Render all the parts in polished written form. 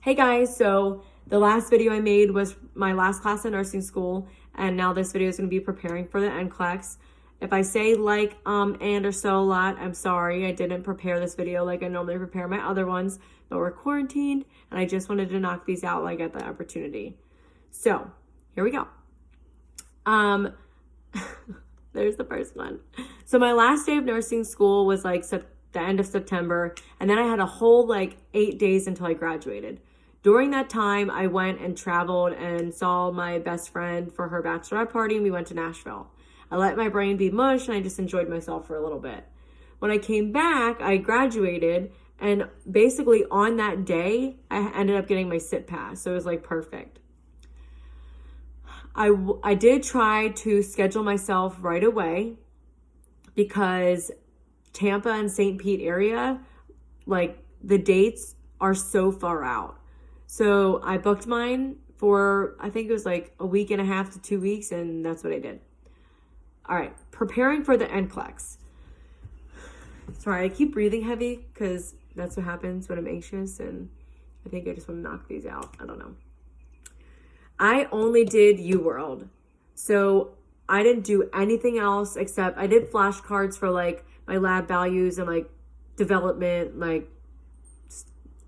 Hey guys, so the last video I made was my last class in nursing school, and now this video is going to be preparing for the NCLEx. If I say like, and or so a lot, I'm sorry. I didn't prepare this video like I normally prepare my other ones, but we're quarantined, and I just wanted to knock these out when I get the opportunity. So, here we go. There's the first one. So my last day of nursing school was like the end of September, and then I had a whole like 8 days until I graduated. During that time, I went and traveled and saw my best friend for her bachelorette party, and we went to Nashville. I let my brain be mush, and I just enjoyed myself for a little bit. When I came back, I graduated, and basically on that day, I ended up getting my SIT pass, so it was like perfect. I did try to schedule myself right away because Tampa and St. Pete area, like the dates are so far out. So I booked mine for, I think it was like a week and a half to 2 weeks, and that's what I did. All right, preparing for the NCLEx. Sorry, I keep breathing heavy because that's what happens when I'm anxious, and I think I just want to knock these out. I don't know. I only did UWorld. So I didn't do anything else except I did flashcards for like my lab values and like development, like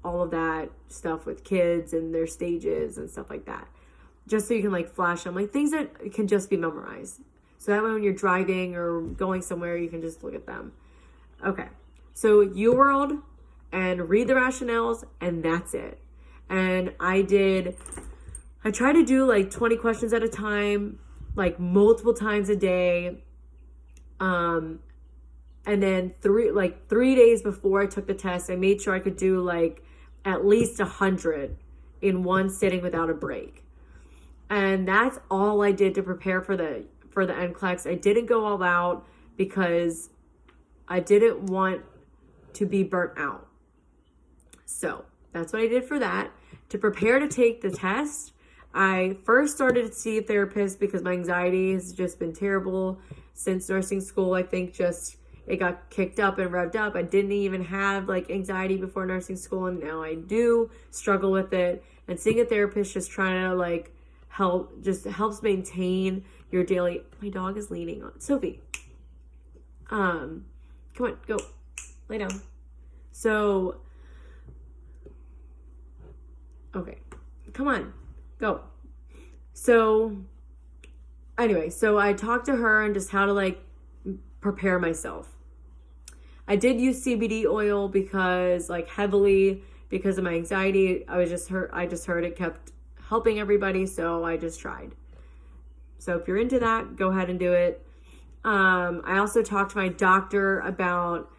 all of that stuff with kids and their stages and stuff like that. Just so you can like flash them, like things that can just be memorized. So that way when you're driving or going somewhere, you can just look at them. Okay, so UWorld and read the rationales, and that's it. And I try to do like 20 questions at a time, like multiple times a day. And then 3 days before I took the test, I made sure I could do like at least 100 in one sitting without a break. And that's all I did to prepare for the NCLEx. I didn't go all out because I didn't want to be burnt out. So that's what I did for that. To prepare to take the test, I first started to see a therapist because my anxiety has just been terrible since nursing school. I think just it got kicked up and revved up. I didn't even have like anxiety before nursing school, and now I do struggle with it. And seeing a therapist just trying to like helps maintain your daily. My dog is leaning on Sophie. Come on, go lay down. So, okay, come on. Go. So anyway, so I talked to her and just how to like prepare myself. I did use CBD oil because heavily because of my anxiety. I just heard it kept helping everybody, so I just tried. So if you're into that, go ahead and do it. I also talked to my doctor about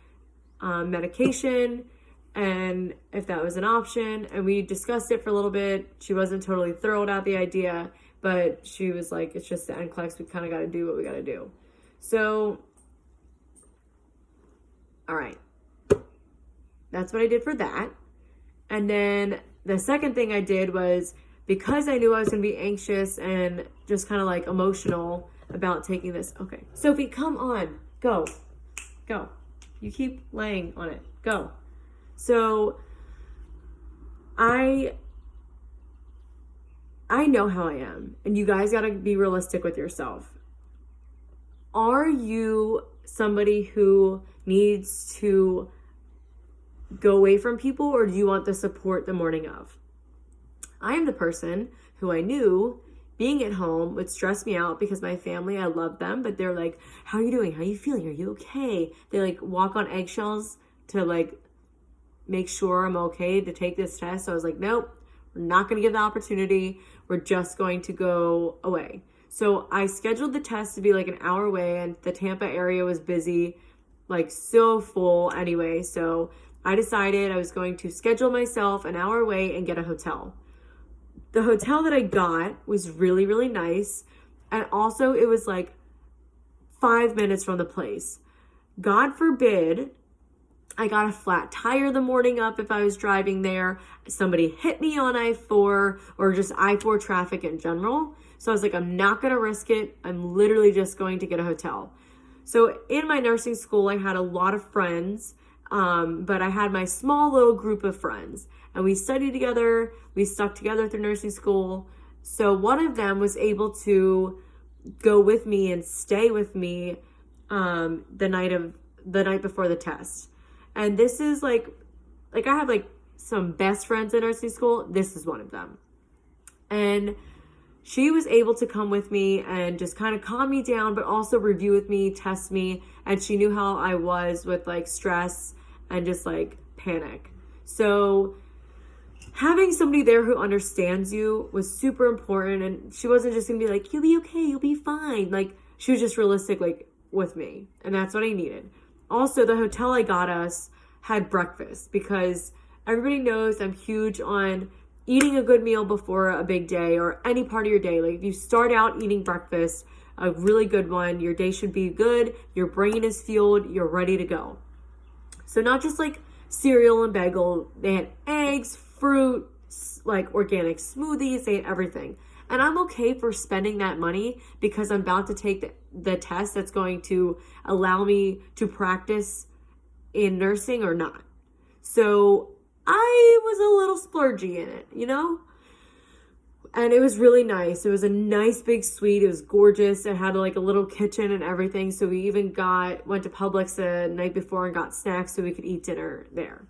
medication and if that was an option, and we discussed it for a little bit. She wasn't totally thrilled at the idea, but she was like, it's just the NCLEX, we kind of got to do what we got to do. So, all right, that's what I did for that. And then the second thing I did was, because I knew I was going to be anxious and just kind of like emotional about taking this. Okay, Sophie, come on, go. You keep laying on it, go. So I know how I am, and you guys got to be realistic with yourself. Are you somebody who needs to go away from people, or do you want the support the morning of? I am the person who I knew being at home would stress me out because my family, I love them, but they're like, how are you doing? How are you feeling? Are you okay? They like walk on eggshells to like make sure I'm okay to take this test. So I was like, nope, we're not going to give the opportunity. We're just going to go away. So I scheduled the test to be like an hour away, and the Tampa area was busy, like so full anyway. So I decided I was going to schedule myself an hour away and get a hotel. The hotel that I got was really, really nice. And also it was like 5 minutes from the place. God forbid I got a flat tire the morning up if I was driving there. Somebody hit me on I-4 or just I-4 traffic in general. So I was like, I'm not going to risk it. I'm literally just going to get a hotel. So in my nursing school, I had a lot of friends, but I had my small little group of friends. and we studied together. We stuck together through nursing school. So one of them was able to go with me and stay with me the night before the test. And this is like I have like some best friends in nursing school. This is one of them. And she was able to come with me and just kind of calm me down, but also review with me, test me. And she knew how I was with like stress and just like panic. So having somebody there who understands you was super important. And she wasn't just gonna be like, you'll be okay, you'll be fine. Like, she was just realistic, like, with me. And that's what I needed. Also, the hotel I got us had breakfast, because everybody knows I'm huge on eating a good meal before a big day or any part of your day. Like, if you start out eating breakfast, a really good one, your day should be good, your brain is fueled, you're ready to go. So not just like cereal and bagel, they had eggs, fruit, like organic smoothies, they had everything. And I'm okay for spending that money because I'm about to take the test that's going to allow me to practice in nursing or not. So I was a little splurgy in it, you know? And it was really nice. It was a nice big suite. It was gorgeous. It had like a little kitchen and everything. So we even went to Publix the night before and got snacks so we could eat dinner there.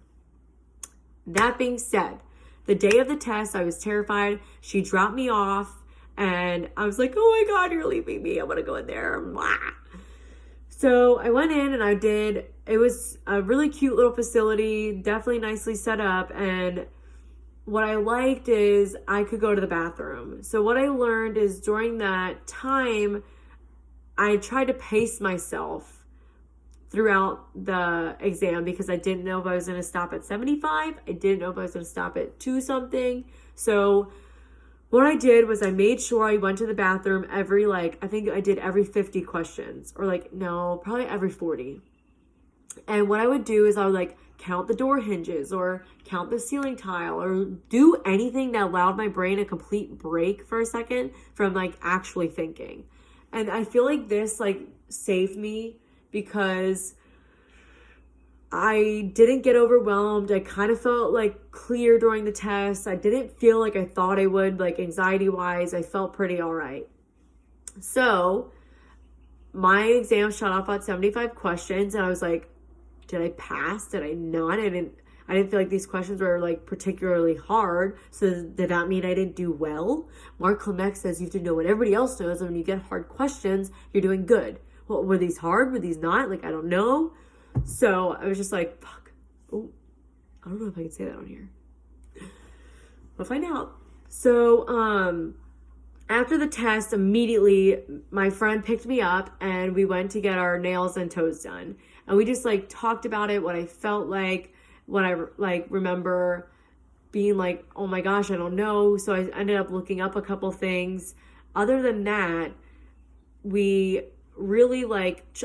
That being said, the day of the test, I was terrified. She dropped me off and I was like, oh my God, you're leaving me. I want to go in there. Blah. So I went in and it was a really cute little facility, definitely nicely set up. And what I liked is I could go to the bathroom. So what I learned is during that time, I tried to pace myself throughout the exam because I didn't know if I was going to stop at 75. I didn't know if I was going to stop at 2 something. So what I did was I made sure I went to the bathroom I think I did every 50 questions, or probably every 40. And what I would do is I would like count the door hinges or count the ceiling tile or do anything that allowed my brain a complete break for a second from like actually thinking. And I feel like this like saved me because I didn't get overwhelmed. I kind of felt like clear during the test. I didn't feel like I thought I would, like anxiety wise. I felt pretty all right. So my exam shut off at 75 questions and I was like, did I pass? Did I not? I didn't feel like these questions were like particularly hard. So did that mean I didn't do well? Mark Klimek says you have to know what everybody else knows. And when you get hard questions, you're doing good. Well, were these hard? Were these not? Like, I don't know. So I was just like, fuck. Oh, I don't know if I can say that on here. We'll find out. So, after the test, immediately my friend picked me up and we went to get our nails and toes done. And we just like talked about it, what I felt like, what I like remember being like, oh my gosh, I don't know. So I ended up looking up a couple things. Other than that, we really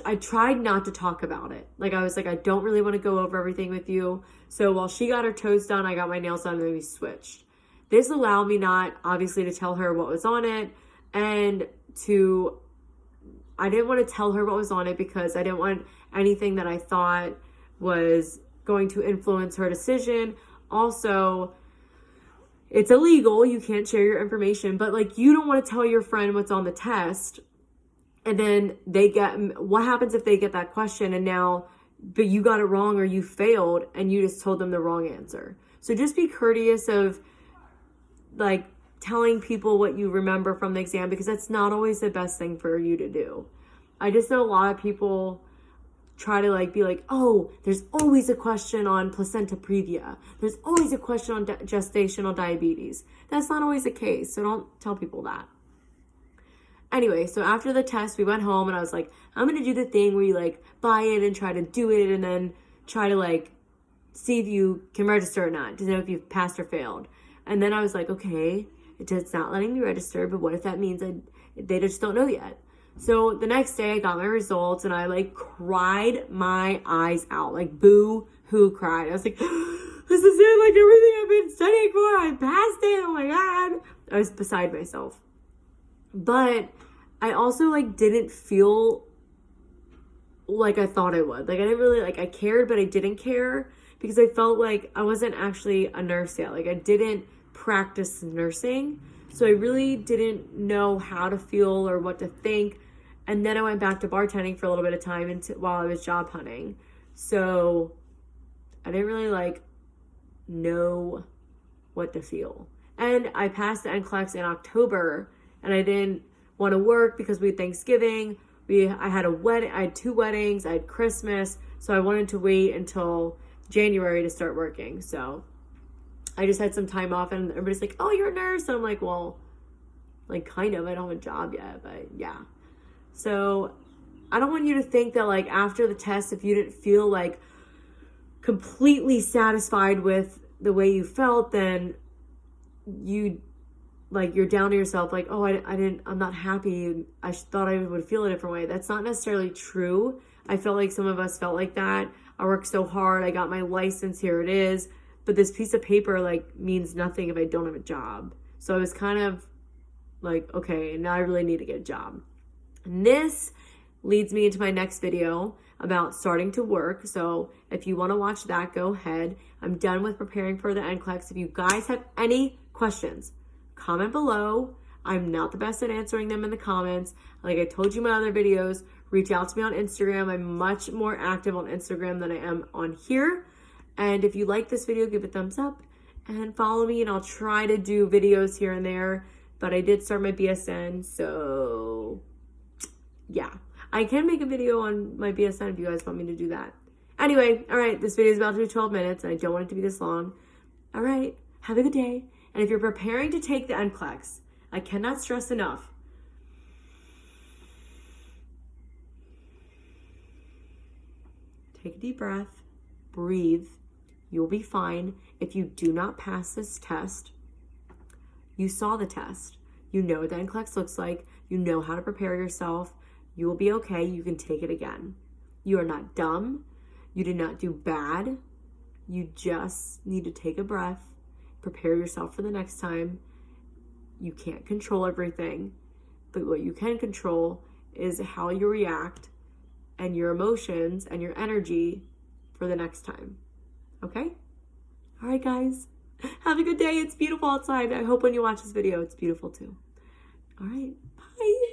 I tried not to talk about it. Like I was like, I don't really want to go over everything with you. So while she got her toes done, I got my nails done and then we switched. This allowed me not obviously to tell her what was on it and I didn't want to tell her what was on it because I didn't want anything that I thought was going to influence her decision. Also, it's illegal. You can't share your information, but like you don't want to tell your friend what's on the test. And then what happens if they get that question but you got it wrong or you failed and you just told them the wrong answer. So just be courteous of like telling people what you remember from the exam because that's not always the best thing for you to do. I just know a lot of people try to like be like, oh, there's always a question on placenta previa. There's always a question on gestational diabetes. That's not always the case. So don't tell people that. Anyway, so after the test, we went home and I was like, I'm going to do the thing where you like buy it and try to do it and then try to like see if you can register or not to know if you've passed or failed. And then I was like, okay, it's not letting me register, but what if that means they just don't know yet? So the next day I got my results and I like cried my eyes out, like boo-hoo cried. I was like, this is it, like everything I've been studying for, I passed it, oh my God. I was beside myself. But I also like didn't feel like I thought I would. Like I didn't really I cared, but I didn't care because I felt like I wasn't actually a nurse yet. Like I didn't practice nursing. So I really didn't know how to feel or what to think. And then I went back to bartending for a little bit of time while I was job hunting. So I didn't really like know what to feel. And I passed the NCLEx in October, and I didn't want to work because we had Thanksgiving. I had a wedding. I had 2 weddings. I had Christmas. So I wanted to wait until January to start working. So I just had some time off, and everybody's like, oh, you're a nurse. And I'm like, well, like kind of, I don't have a job yet, but yeah. So I don't want you to think that like after the test, if you didn't feel like completely satisfied with the way you felt, then you're down to yourself, like, oh, I'm not happy. I thought I would feel a different way. That's not necessarily true. I felt like some of us felt like that. I worked so hard. I got my license. Here it is. But this piece of paper like means nothing if I don't have a job. So I was kind of like, okay, now I really need to get a job. And this leads me into my next video about starting to work. So if you want to watch that, go ahead. I'm done with preparing for the NCLEx. If you guys have any questions, comment below. I'm not the best at answering them in the comments. Like I told you in my other videos, reach out to me on Instagram. I'm much more active on Instagram than I am on here. And if you like this video, give it a thumbs up and follow me, and I'll try to do videos here and there. But I did start my BSN, so yeah. I can make a video on my BSN if you guys want me to do that. Anyway, all right, this video is about to be 12 minutes, and I don't want it to be this long. All right, have a good day. And if you're preparing to take the NCLEx, I cannot stress enough, take a deep breath, breathe. You'll be fine. If you do not pass this test, you saw the test. You know what the NCLEx looks like. You know how to prepare yourself. You will be okay. You can take it again. You are not dumb. You did not do bad. You just need to take a breath, prepare yourself for the next time. You can't control everything, but what you can control is how you react and your emotions and your energy for the next time. Okay? All right, guys. Have a good day. It's beautiful outside. I hope when you watch this video, it's beautiful too. All right. Bye.